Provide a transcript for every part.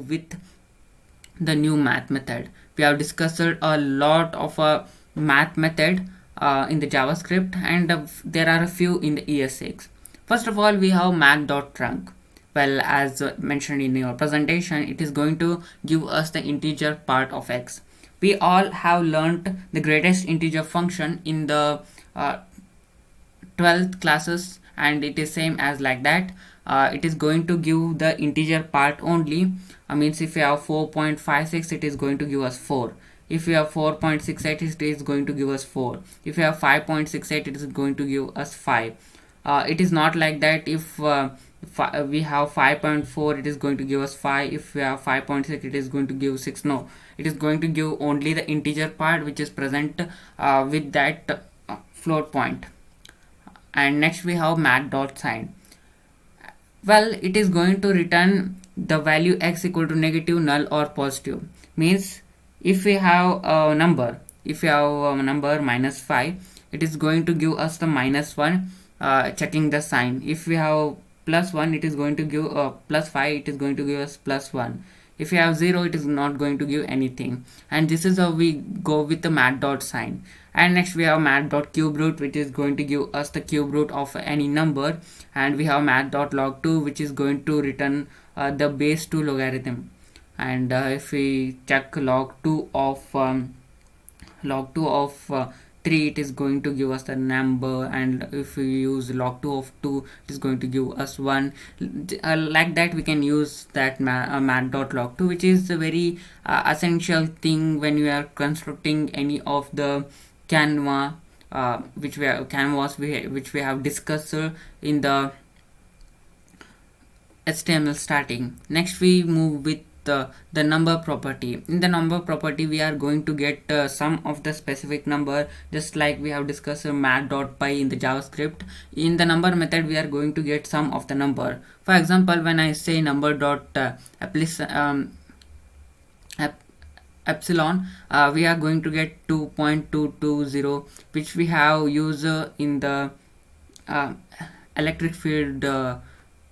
with the new math method. We have discussed a lot of math method in the JavaScript, and there are a few in the ES6. First of all, we have math.trunc. Well, as mentioned in your presentation, it is going to give us the integer part of x. We all have learnt the greatest integer function in the 12th classes, and it is same as like that. It is going to give the integer part only. Means if you have 4.56, it is going to give us 4. If you have 4.68, it is going to give us 4. If you have 5.68, it is going to give us 5. It is not like that. If we have 5.4, it is going to give us 5. If we have 5.6, it is going to give 6. No, it is going to give only the integer part which is present with that float point. And next we have math.sign. Well, it is going to return the value x equal to negative, null or positive. Means if we have a number, minus 5, it is going to give us the minus 1, checking the sign. If we have plus 1, it is going to give plus 5, it is going to give us plus 1. If you have 0, it is not going to give anything. And this is how we go with the math.sign. And next we have math.cuberoot, which is going to give us the cube root of any number. And we have math.log2, which is going to return the base 2 logarithm. And if we check log2 of 3, it is going to give us the number, and if we use log2 of 2, it is going to give us 1. Like that, we can use that math.log2, which is a very essential thing when you are constructing any of the canvas which we have discussed in the HTML starting. Next we move with the number property. In the number property, we are going to get sum of the specific number, just like we have discussed math.py in the JavaScript. In the number method, we are going to get sum of the number. For example, when I say epsilon, we are going to get 2.220, which we have used in the electric field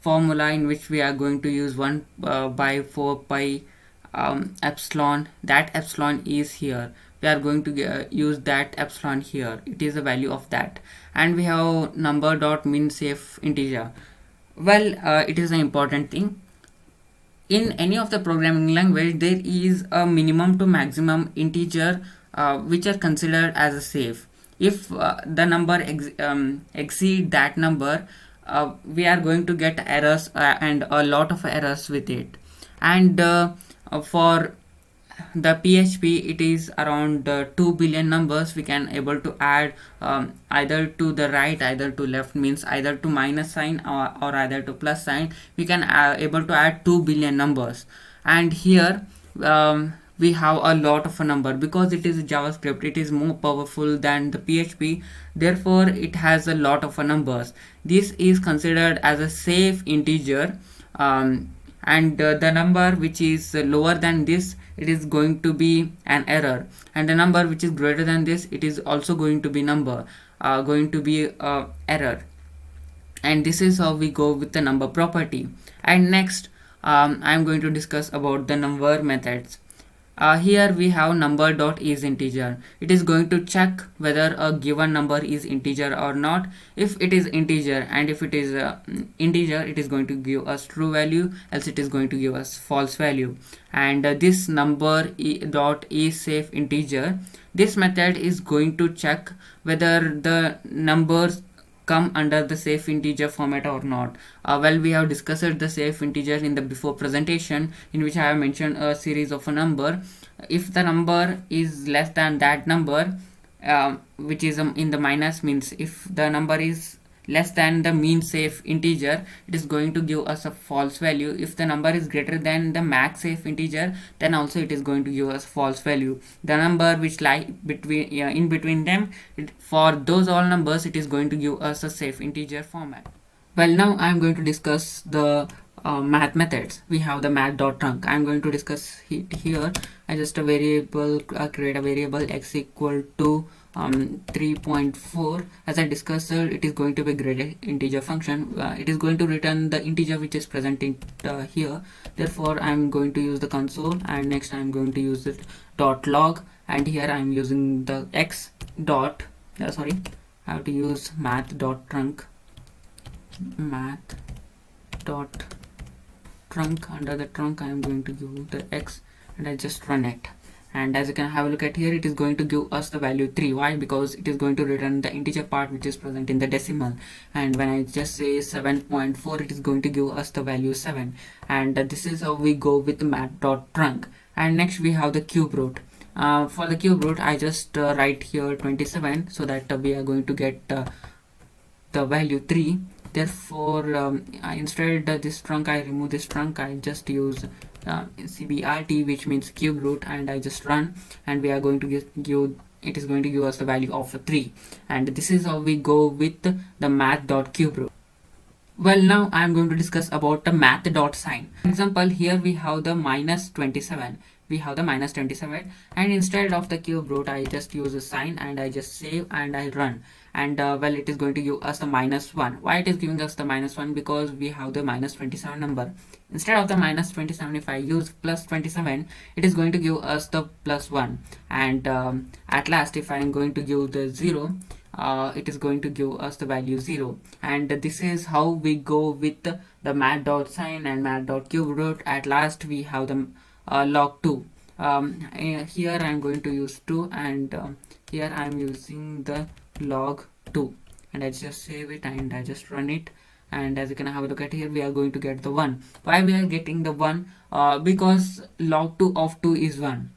formula, in which we are going to use 1 by 4 pi epsilon. That epsilon is here. We are going to use that epsilon here. It is the value of that. And we have number dot min safe integer. Well, it is an important thing. In any of the programming language, there is a minimum to maximum integer which are considered as a safe. If the number exceed that number, we are going to get errors and a lot of errors with it. And for the PHP, it is around 2 billion numbers we can able to add, either to the right, either to left, means either to minus sign or either to plus sign. We can able to add 2 billion numbers. And here we have a lot of a number, because it is JavaScript. It is more powerful than the PHP, therefore it has a lot of numbers. This is considered as a safe integer, and the number which is lower than this, it is going to be an error, and the number which is greater than this, it is also going to be error. And this is how we go with the number property. And next I am going to discuss about the number methods. Here we have number dot is integer. It is going to check whether a given number is integer or not. If it is integer, and if it is integer, it is going to give us true value, else it is going to give us false value. And this number dot is safe integer, this method is going to check whether the numbers come under the safe integer format or not. Well, we have discussed the safe integer in the before presentation, in which I have mentioned a series of a number. If the number is less than that number, which is in the minus, means if the number is less than the mean safe integer, it is going to give us a false value. If the number is greater than the max safe integer, then also it is going to give us false value. The number which lie between in between them, for those all numbers, it is going to give us a safe integer format. Well, now I am going to discuss the math methods. We have the math.trunc. I am going to discuss it here. I just create a variable x equal to 3.4. As I discussed, it is going to be graded integer function. It is going to return the integer which is present in here. Therefore I'm going to use the console, and next I'm going to use it dot log, and here I'm using the x dot sorry, I have to use math dot trunk. Under the trunk I am going to give the x, and I just run it. And as you can have a look at here, it is going to give us the value 3. Why? Because it is going to return the integer part which is present in the decimal. And when I just say 7.4, it is going to give us the value 7. And this is how we go with math.trunk. And next we have the cube root. For the cube root, I just write here 27, so that we are going to get the value 3. Therefore instead this trunk, I remove this trunk. I just use cbrt, which means cube root, and I just run, and we are going to give it is going to give us the value of 3. And this is how we go with the math.cuberoot. Well, now I am going to discuss about the math.sign. For example, here we have the minus 27. And instead of the cube root, I just use a sign, and I just save and I run. And well, it is going to give us the -1. Why it is giving us the -1? Because we have the minus 27 number. Instead of the minus 27, if I use plus 27, it is going to give us the +1. And at last, if I am going to give the 0, it is going to give us the value 0. And this is how we go with the math.sign and math.cuberoot. At last we have the log 2. Here I am going to use 2, and here I am using the log 2, and I just save it and I just run it. And as you can have a look at here, we are going to get the 1. Why we are getting the 1? Because log 2 of 2 is 1.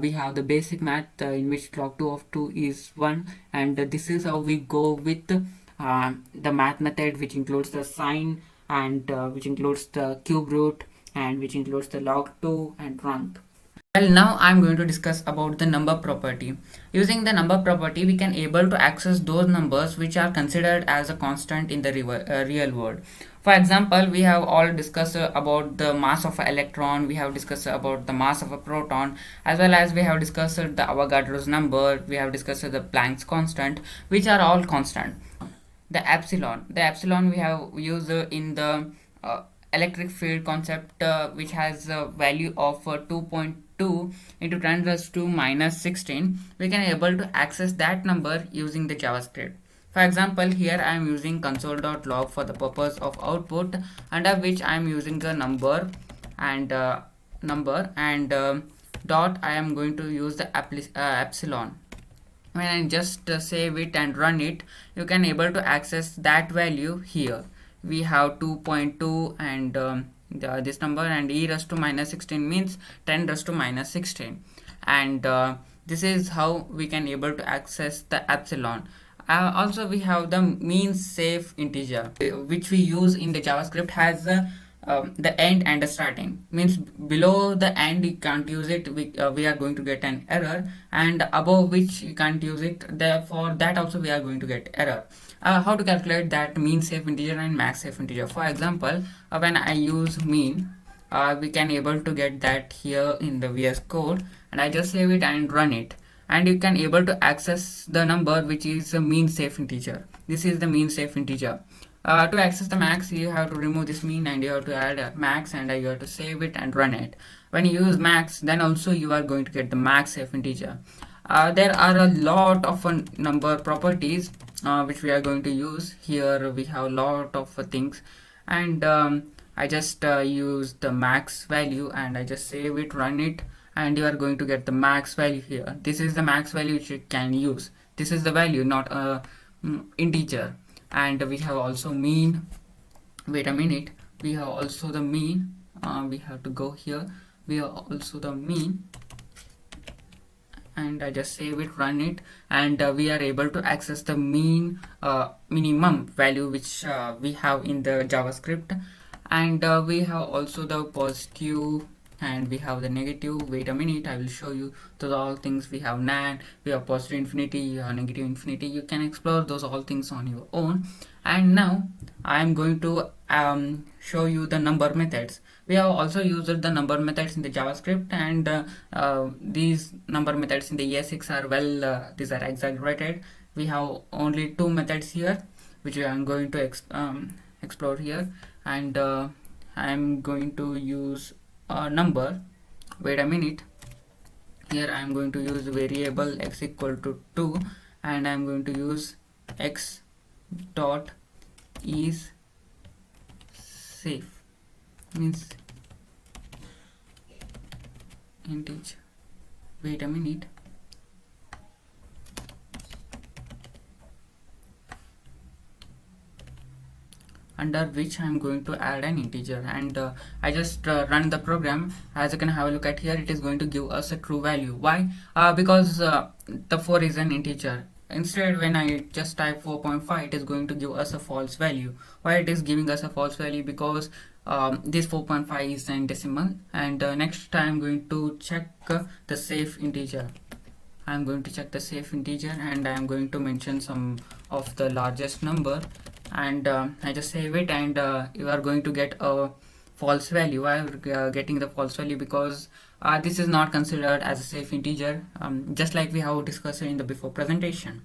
We have the basic math in which log 2 of 2 is 1, and this is how we go with the math method, which includes the sign, and which includes the cube root, and which includes the log 2 and trunk. Well, now I'm going to discuss about the number property. Using the number property, we can able to access those numbers which are considered as a constant in the real world. For example, we have all discussed about the mass of an electron, we have discussed about the mass of a proton, as well as we have discussed the Avogadro's number, we have discussed the Planck's constant, which are all constant. The epsilon we have used in the electric field concept, which has a value of 2.2 into 10 raised to minus 16. We can able to access that number using the JavaScript. For example, here I am using console.log for the purpose of output, under which I am using the number and dot I am going to use the epsilon. When I just save it and run it, you can able to access that value here. We have 2.2 and this number, and e raised to minus 16 means 10 raised to minus 16. And this is how we can able to access the epsilon. Also we have the mean safe integer, which we use in the JavaScript, has the end and the starting. Means below the end you can't use it, we are going to get an error, and above which you can't use it, therefore that also we are going to get error. How to calculate that mean safe integer and max safe integer? For example, when I use mean, we can able to get that here in the VS Code, and I just save it and run it, and you can able to access the number which is a mean safe integer. This is the mean safe integer. To access the max, you have to remove this mean and you have to add a max, and you have to save it and run it. When you use max, then also you are going to get the max safe integer. There are a lot of number properties which we are going to use. Here we have a lot of things, and I just use the max value and I just save it, run it, and you are going to get the max value here. This is the max value which you can use. This is the value, not a integer. And we have also mean. Wait a minute, we have also the mean. We have to go here. We have also the mean, and I just save it, run it, and we are able to access the mean minimum value which we have in the JavaScript. And we have also the positive and we have the negative. Wait a minute, I will show you those all things. We have NaN, we have positive infinity, you have negative infinity. You can explore those all things on your own. And now I am going to show you the number methods. We have also used the number methods in the JavaScript, and these number methods in the ES6 are these are exaggerated. We have only two methods here, which I am going to explore here, and I am going to use a number. Wait a minute. Here I am going to use variable x equal to 2, and I am going to use x dot is safe, means integer. Wait a minute. Under which I am going to add an integer, and I just run the program. As you can have a look at here, it is going to give us a true value. Why? Because the 4 is an integer. Instead, when I just type 4.5, it is going to give us a false value. Why it is giving us a false value? Because this 4.5 is in decimal, and next I am going to check the safe integer. I am going to check the safe integer, and I am going to mention some of the largest number, and I just save it, and you are going to get a false value. Why are getting the false value? Because this is not considered as a safe integer, just like we have discussed in the before presentation.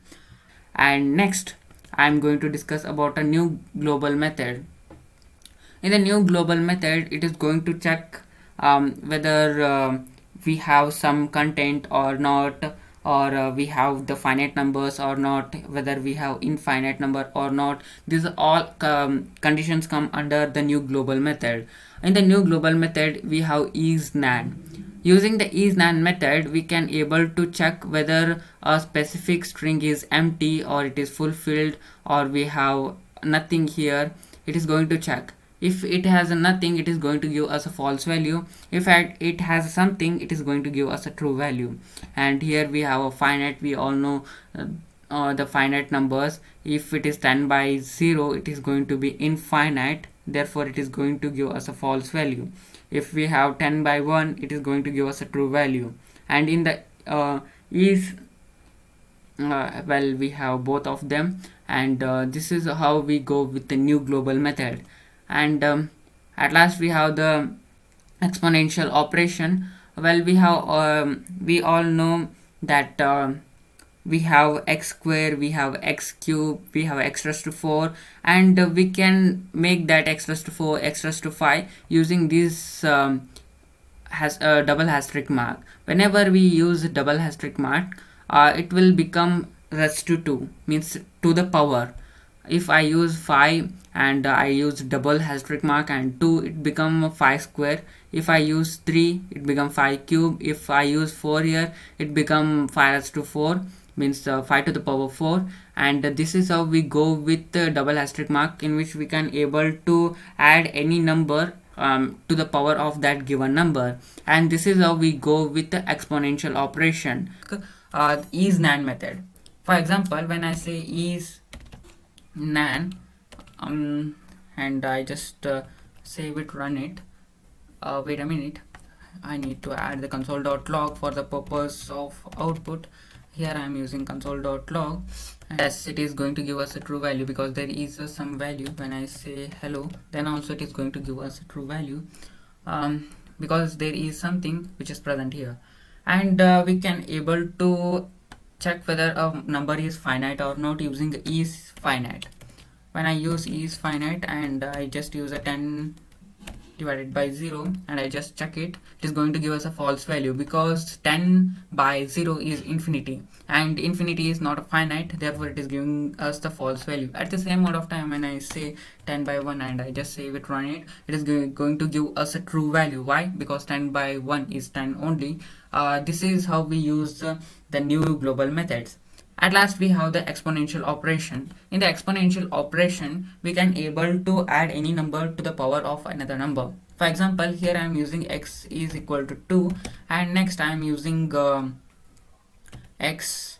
And next I am going to discuss about a new global method. In the new global method, it is going to check whether we have some content or not, or we have the finite numbers or not, whether we have infinite number or not. These all conditions come under the new global method. In the new global method, we have isNaN. Using the isNaN method, we can able to check whether a specific string is empty or it is fulfilled, or we have nothing here. It is going to check. If it has nothing, it is going to give us a false value. If it has something, it is going to give us a true value. And here we have a finite. We all know the finite numbers. If it is 10 by 0, it is going to be infinite, therefore it is going to give us a false value. If we have 10 by 1, it is going to give us a true value. And in the is well, we have both of them, and this is how we go with the new global method. And at last we have the exponential operation. Well, we all know that we have x square, we have x cube, we have x raised to 4, and we can make that x raised to 4, x raised to 5 using this has a double asterisk mark. Whenever we use double asterisk mark, it will become raised to 2, means to the power. If I use 5 and I use double asterisk mark and 2, it become 5 square. If I use 3, it become 5 cube. If I use 4 here, it become 5 raised to 4, means 5 to the power 4. And this is how we go with the double asterisk mark, in which we can able to add any number to the power of that given number. And this is how we go with the exponential operation. isNaN method. For example, when I say isNaN, and I just save it, run it. Wait a minute, I need to add the console.log for the purpose of output. Here I am using console.log. Yes, it is going to give us a true value because there is some value. When I say hello, then also it is going to give us a true value, because there is something which is present here. And we can able to check whether a number is finite or not using isFinite. When I use isFinite and I just use a 10 divided by 0 and I just check it, it is going to give us a false value, because 10 by 0 is infinity and infinity is not a finite, therefore it is giving us the false value. At the same amount of time, when I say 10 by 1 and I just save it, run it, it is going to give us a true value. Why? Because 10 by 1 is 10 only. This is how we use the new global methods. At last we have the exponential operation. In the exponential operation, we can able to add any number to the power of another number. For example, here I am using x is equal to 2, and next I am using x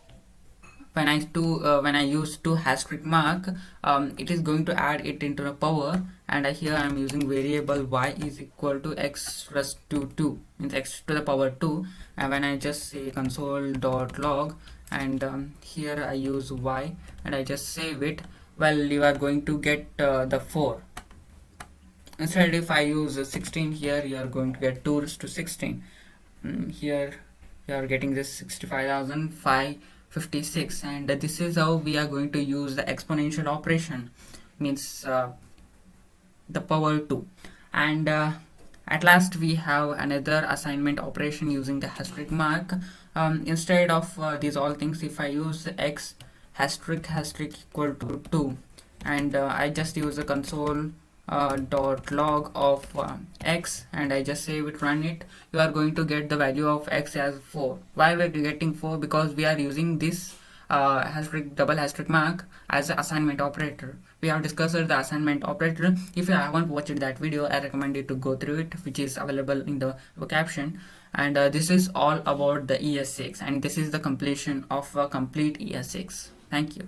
when I use to asterisk mark, it is going to add it into the power, and here I am using variable y is equal to x plus 2 means x to the power 2, and when I just say console.log, and here I use y and I just save it, well, you are going to get the 4. Instead, if I use 16 here, you are going to get 2 to 16. Here you are getting this 65,556, and this is how we are going to use the exponential operation, means the power 2. And at last we have another assignment operation using the asterisk mark. Instead of these all things, if I use x asterisk equal to 2, and I just use the console dot log of x, and I just save it, run it, you are going to get the value of x as 4. Why we are getting 4? Because we are using this double asterisk mark as an assignment operator. We have discussed the assignment operator. If you haven't watched that video, I recommend you to go through it, which is available in the caption. And this is all about the ES6, and this is the completion of a complete ES6. Thank you.